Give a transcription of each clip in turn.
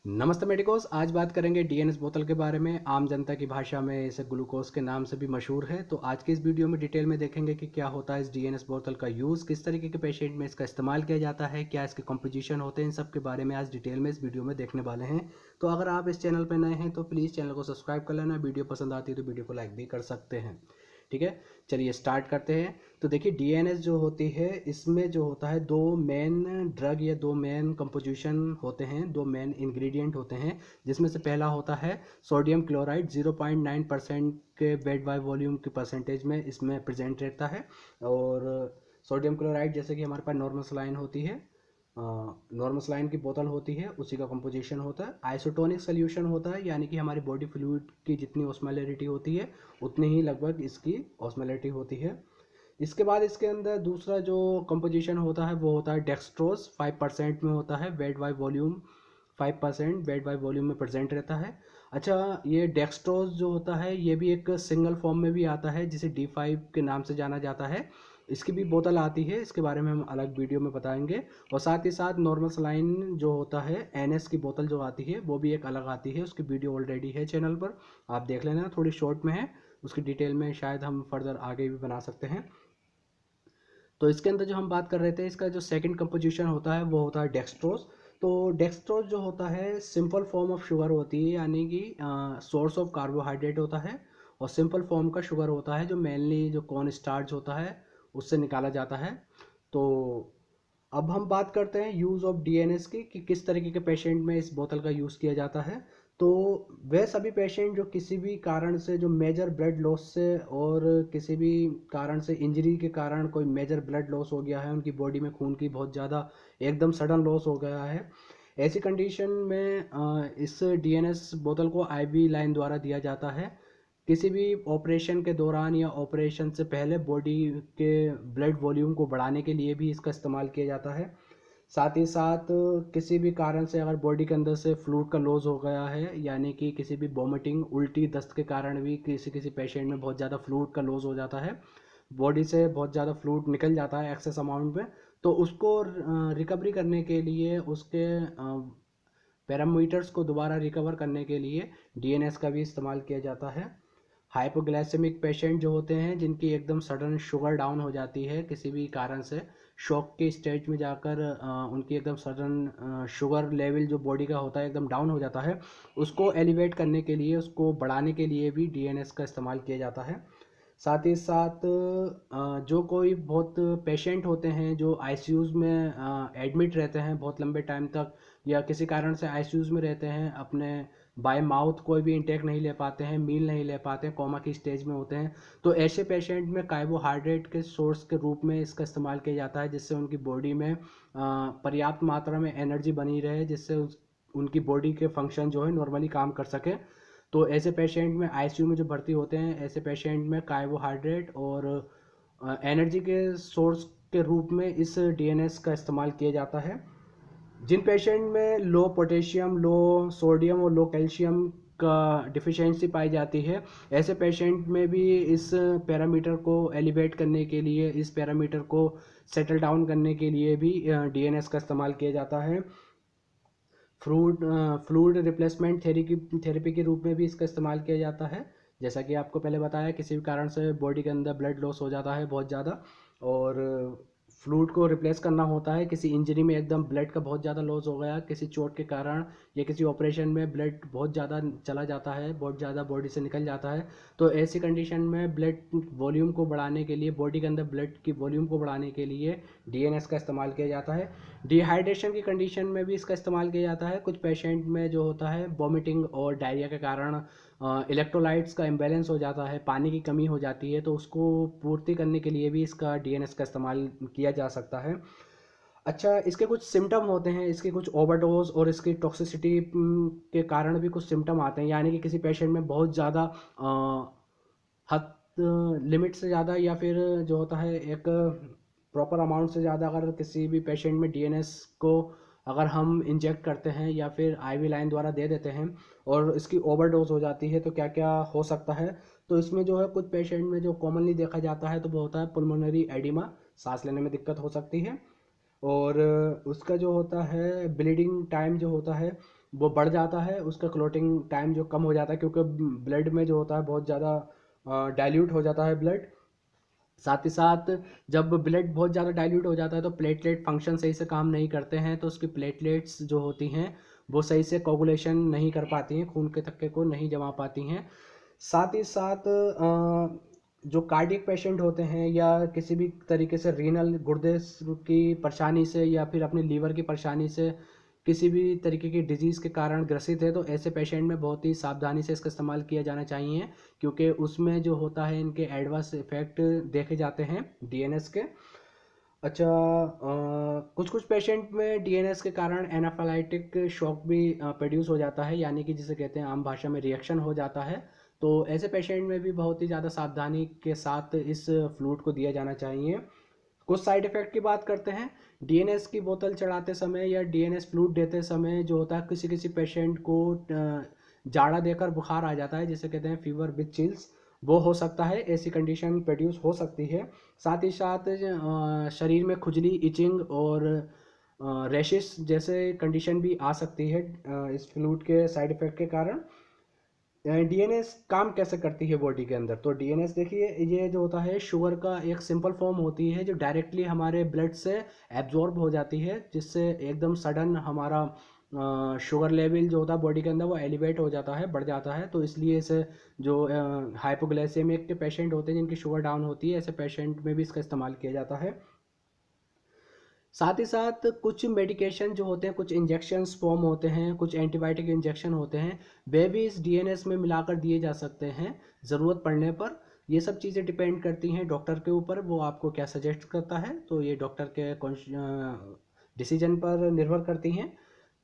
नमस्ते मेडिकोस। आज बात करेंगे डीएनएस बोतल के बारे में। आम जनता की भाषा में इसे ग्लूकोज के नाम से भी मशहूर है। तो आज की इस वीडियो में डिटेल में देखेंगे कि क्या होता है इस डीएनएस बोतल का यूज़, किस तरीके के पेशेंट में इसका इस्तेमाल किया जाता है, क्या इसके कंपोजिशन होते हैं, इन सब के बारे में आज डिटेल में इस वीडियो में देखने वाले हैं। तो अगर आप इस चैनल पर नए हैं तो प्लीज़ चैनल को सब्सक्राइब कर लेना। वीडियो पसंद आती है तो वीडियो को लाइक भी कर सकते हैं। ठीक है, चलिए स्टार्ट करते हैं। तो देखिए, डीएनएस जो होती है इसमें जो होता है दो मेन ड्रग या दो मेन कंपोजिशन होते हैं, दो मेन इंग्रेडिएंट होते हैं, जिसमें से पहला होता है सोडियम क्लोराइड। 0.9% के वेट बाय वॉल्यूम की परसेंटेज में इसमें प्रेजेंट रहता है। और सोडियम क्लोराइड जैसे कि हमारे पास नॉर्मल सलाइन होती है, नॉर्मल सलाइन की बोतल होती है, उसी का कंपोजिशन होता है। आइसोटोनिक सोल्यूशन होता है, यानी कि हमारी बॉडी फ्लूइड की जितनी ऑस्मोलैरिटी होती है उतनी ही लगभग इसकी ऑस्मोलैरिटी होती है। इसके बाद इसके अंदर दूसरा जो कंपोजिशन होता है वो होता है डेक्सट्रोज। 5% में होता है, weight by volume 5% weight by volume में प्रेजेंट रहता है। अच्छा, ये डेक्सट्रोज जो होता है ये भी एक सिंगल फॉर्म में भी आता है, जिसे D5 के नाम से जाना जाता है। इसकी भी बोतल आती है, इसके बारे में हम अलग वीडियो में बताएंगे। और साथ ही साथ नॉर्मल सलाइन जो होता है NS की बोतल जो आती है वो भी एक अलग आती है, उसकी वीडियो ऑलरेडी है चैनल पर, आप देख लेना, थोड़ी शॉर्ट में है। उसकी डिटेल में शायद हम फर्दर आगे भी बना सकते हैं। तो इसके अंदर जो हम बात कर रहे थे, इसका जो सेकंड कंपोजिशन होता है वो होता है डेक्सट्रोज। तो डेक्सट्रोज जो होता है सिंपल फॉर्म ऑफ शुगर होती है, यानी कि सोर्स ऑफ कार्बोहाइड्रेट होता है, और सिंपल फॉर्म का शुगर होता है जो मेनली जो कॉर्न स्टार्च होता है उससे निकाला जाता है। तो अब हम बात करते हैं यूज़ ऑफ डीएनएस की, कि किस तरीके के पेशेंट में इस बोतल का यूज़ किया जाता है। तो वह सभी पेशेंट जो किसी भी कारण से, जो मेजर ब्लड लॉस से और किसी भी कारण से, इंजरी के कारण कोई मेजर ब्लड लॉस हो गया है, उनकी बॉडी में खून की बहुत ज़्यादा एकदम सडन लॉस हो गया है, ऐसी कंडीशन में इस डीएनएस बोतल को आईवी लाइन द्वारा दिया जाता है। किसी भी ऑपरेशन के दौरान या ऑपरेशन से पहले बॉडी के ब्लड वॉल्यूम को बढ़ाने के लिए भी इसका इस्तेमाल किया जाता है। साथ ही साथ किसी भी कारण से अगर बॉडी के अंदर से फ्लूइड का लॉस हो गया है, यानी कि किसी भी वॉमिटिंग, उल्टी, दस्त के कारण भी किसी किसी पेशेंट में बहुत ज़्यादा फ्लूइड का लॉस हो जाता है, बॉडी से बहुत ज़्यादा फ्लूइड निकल जाता है एक्सेस अमाउंट में, तो उसको रिकवरी करने के लिए, उसके पैरामीटर्स को दोबारा रिकवर करने के लिए डीएनएस का भी इस्तेमाल किया जाता है। हाइपोग्लाइसेमिक पेशेंट जो होते हैं, जिनकी एकदम सडन शुगर डाउन हो जाती है किसी भी कारण से, शॉक के स्टेज में जाकर उनकी एकदम सडन शुगर लेवल जो बॉडी का होता है एकदम डाउन हो जाता है, उसको एलिवेट करने के लिए, उसको बढ़ाने के लिए भी डीएनएस का इस्तेमाल किया जाता है। साथ ही साथ जो कोई बहुत पेशेंट होते हैं जो आईसीयूज़ में एडमिट रहते हैं बहुत लंबे टाइम तक, या किसी कारण से आईसीयूज़ में रहते हैं, अपने बाय माउथ कोई भी इंटेक नहीं ले पाते हैं, मील नहीं ले पाते हैं, कोमा की स्टेज में होते हैं, तो ऐसे पेशेंट में कार्बोहाइड्रेट के सोर्स के रूप में इसका इस्तेमाल किया जाता है, जिससे उनकी बॉडी में पर्याप्त मात्रा में एनर्जी बनी रहे, जिससे उनकी बॉडी के फंक्शन जो है नॉर्मली काम कर सके। तो ऐसे पेशेंट में आईसीयू में जो भर्ती होते हैं, ऐसे पेशेंट में कार्बोहाइड्रेट और एनर्जी के सोर्स के रूप में इस डीएनएस का इस्तेमाल किया जाता है। जिन पेशेंट में लो पोटेशियम, लो सोडियम और लो कैल्शियम का डिफिशियंसी पाई जाती है, ऐसे पेशेंट में भी इस पैरामीटर को एलिवेट करने के लिए, इस पैरामीटर को सेटल डाउन करने के लिए भी डीएनएस का इस्तेमाल किया जाता है। फ्लूइड रिप्लेसमेंट थेरेपी के रूप में भी इसका इस्तेमाल किया जाता है। जैसा कि आपको पहले बताया, किसी भी कारण से बॉडी के अंदर ब्लड लॉस हो जाता है बहुत ज़्यादा, और फ्लूइड को रिप्लेस करना होता है। किसी इंजरी में एकदम ब्लड का बहुत ज़्यादा लॉस हो गया, किसी चोट के कारण या किसी ऑपरेशन में ब्लड बहुत ज़्यादा चला जाता है, बहुत ज़्यादा बॉडी से निकल जाता है, तो ऐसी कंडीशन में ब्लड वॉल्यूम को बढ़ाने के लिए, बॉडी के अंदर ब्लड की वॉल्यूम को बढ़ाने के लिए डीएनएस का इस्तेमाल किया जाता है। डिहाइड्रेशन की कंडीशन में भी इसका इस्तेमाल किया जाता है। कुछ पेशेंट में जो होता है वॉमिटिंग और डायरिया के कारण इलेक्ट्रोलाइट्स का इम्बैलेंस हो जाता है, पानी की कमी हो जाती है, तो उसको पूर्ति करने के लिए भी इसका डीएनएस का इस्तेमाल किया जा सकता है। अच्छा, इसके कुछ सिम्टम होते हैं, इसके कुछ ओवरडोज और इसकी टॉक्सिसिटी के कारण भी कुछ सिम्टम आते हैं, यानी कि किसी पेशेंट में बहुत ज़्यादा हद लिमिट से ज़्यादा, या फिर जो होता है एक प्रॉपर अमाउंट से ज़्यादा अगर किसी भी पेशेंट में डीएनएस को अगर हम इंजेक्ट करते हैं या फिर आईवी लाइन द्वारा दे देते हैं और इसकी ओवरडोज हो जाती है, तो क्या क्या हो सकता है। तो इसमें जो है कुछ पेशेंट में जो कॉमनली देखा जाता है तो वो होता है पुल्मोनरी एडिमा, सांस लेने में दिक्कत हो सकती है। और उसका जो होता है ब्लीडिंग टाइम जो होता है वो बढ़ जाता है, उसका क्लोटिंग टाइम जो कम हो जाता है, क्योंकि ब्लड में जो होता है बहुत ज़्यादा डाइल्यूट हो जाता है ब्लड। साथ ही साथ जब ब्लड बहुत ज़्यादा डाइल्यूट हो जाता है तो प्लेटलेट फंक्शन सही से काम नहीं करते हैं, तो उसकी प्लेटलेट्स जो होती हैं वो सही से कोगुलेशन नहीं कर पाती हैं, खून के थक्के को नहीं जमा पाती हैं। साथ ही साथ जो कार्डियक पेशेंट होते हैं या किसी भी तरीके से रीनल गुर्दे की परेशानी से या फिर अपनी लीवर की परेशानी से किसी भी तरीके की डिजीज़ के कारण ग्रसित है, तो ऐसे पेशेंट में बहुत ही सावधानी से इसका इस्तेमाल किया जाना चाहिए, क्योंकि उसमें जो होता है इनके एडवर्स इफेक्ट देखे जाते हैं डीएनएस के। अच्छा, कुछ कुछ पेशेंट में डीएनएस के कारण एनाफाइलेटिक शॉक भी प्रोड्यूस हो जाता है, यानी कि जिसे कहते हैं आम भाषा में रिएक्शन हो जाता है। तो ऐसे पेशेंट में भी बहुत ही ज़्यादा सावधानी के साथ इस फ्लूइड को दिया जाना चाहिए। कुछ साइड इफ़ेक्ट की बात करते हैं। डीएनएस की बोतल चढ़ाते समय या डीएनएस फ्लूइड देते समय जो होता है, किसी किसी पेशेंट को जाड़ा देकर बुखार आ जाता है, जिसे कहते हैं फीवर विद चिल्स, वो हो सकता है, ऐसी कंडीशन प्रोड्यूस हो सकती है। साथ ही साथ शरीर में खुजली, इचिंग और रैशेस जैसे कंडीशन भी आ सकती है इस फ्लूइड के साइड इफ़ेक्ट के कारण। डीएनएस काम कैसे करती है बॉडी के अंदर, तो डीएनएस देखिए, ये जो होता है शुगर का एक सिंपल फॉर्म होती है जो डायरेक्टली हमारे ब्लड से एब्जॉर्ब हो जाती है, जिससे एकदम सडन हमारा शुगर लेवल जो होता है बॉडी के अंदर वो एलिवेट हो जाता है, बढ़ जाता है। तो इसलिए इसे जो हाइपोग्लाइसेमिक के पेशेंट होते हैं जिनकी शुगर डाउन होती है, ऐसे पेशेंट में भी इसका इस्तेमाल किया जाता है। साथ ही साथ कुछ मेडिकेशन जो होते हैं, कुछ इंजेक्शंस फॉर्म होते हैं, कुछ एंटीबायोटिक इंजेक्शन होते हैं, वे भी इस डीएनएस में मिलाकर दिए जा सकते हैं ज़रूरत पड़ने पर। ये सब चीज़ें डिपेंड करती हैं डॉक्टर के ऊपर, वो आपको क्या सजेस्ट करता है, तो ये डॉक्टर के डिसीजन पर निर्भर करती हैं।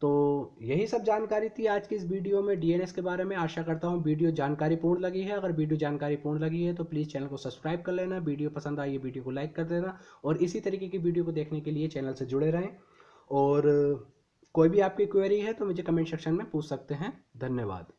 तो यही सब जानकारी थी आज की इस वीडियो में डीएनएस के बारे में। आशा करता हूँ वीडियो जानकारीपूर्ण लगी है। अगर वीडियो जानकारीपूर्ण लगी है तो प्लीज़ चैनल को सब्सक्राइब कर लेना, वीडियो पसंद आई है वीडियो को लाइक कर देना, और इसी तरीके की वीडियो को देखने के लिए चैनल से जुड़े रहें। और कोई भी आपकी क्वेरी है तो मुझे कमेंट सेक्शन में पूछ सकते हैं। धन्यवाद।